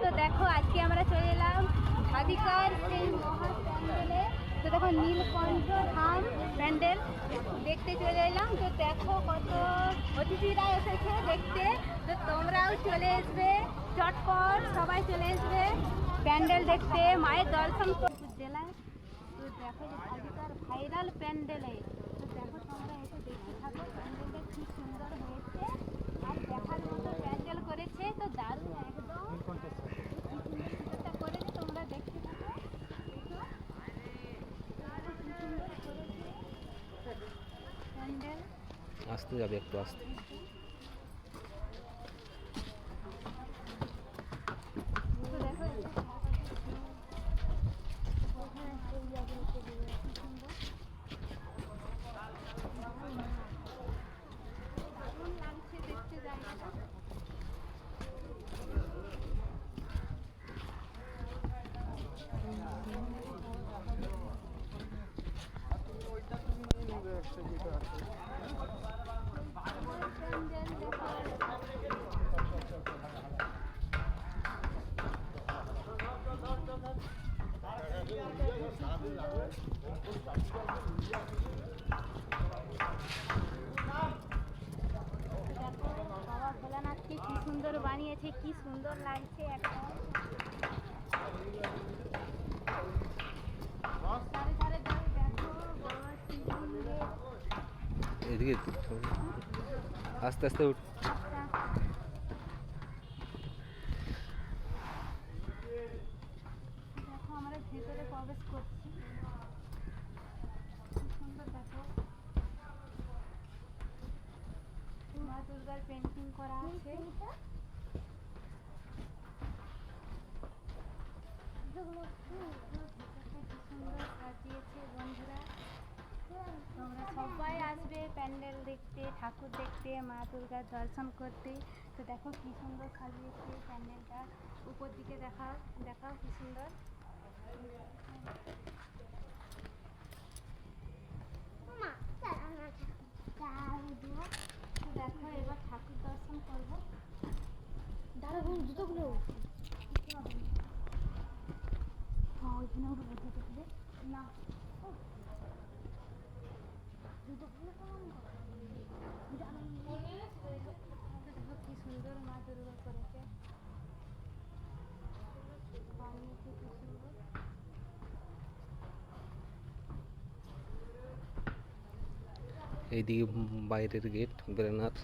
তো দেখো আজকে আমরা চলে এলাম ঢাবিকার সেই মহা প্যান্ডেলে। তো দেখো নীলকণ্ঠ ধাম প্যান্ডেল দেখতে চলে এলাম। তো দেখো কত অতিথিরা এসেছে দেখতে। তো তোমরাও চলে আসবে, চটপট সবাই চলে আসবে প্যান্ডেল দেখতে, মায়ের দর্শন করতে জেলায়। তো দেখো যে ঢাবিকার ভাইরাল প্যান্ডেলে। তো দেখো তোমরা এসে দেখতে থাকো প্যান্ডেলটা কি সুন্দর হয়েছে আর দেখার মতো প্যান্ডেল করেছে। তো দারুণ একদম সুন্দরটা করেছে, তোমরা দেখতে থাকো। দেখো কি সুন্দর করেছে প্যান্ডেল। আসতে যাবে একটু আসতে। তো দেখো দারুণ লাগছে দেখতে জায়গাটা। বাবা ভোলানাথকে কি সুন্দর বানিয়েছে, কি সুন্দর লাগছে একদম। ধারে ধারে দেখো বাবা শিবলিঙ্গের। এদিকে আস্তে আস্তে উঠ। দেখো আমরা ভেতরে প্রবেশ করছি, কি সুন্দর দেখো মা দুর্গার পেন্টিং করা আছে। কি সুন্দর সাজিয়েছে বন্ধুরা। তোমরা সবাই আসবে প্যান্ডেল দেখতে, ঠাকুর দেখতে, মা দুর্গার দর্শন করতে। তো দেখো কি সুন্দর সাজিয়েছে প্যান্ডেলটা। উপর দিকে দেখাও দেখাও কি সুন্দর। তো দেখো এবার ঠাকুর দর্শন করবো। দাঁড়াবো জুতোগুলো হ্যাঁ ওইখানে ওগুলো দেখবে না। দেখো কি সুন্দর মা দুর্গা করেছে, বানিয়েছে কি সুন্দর। এইদিকে বাইরের গেট বেরোনার।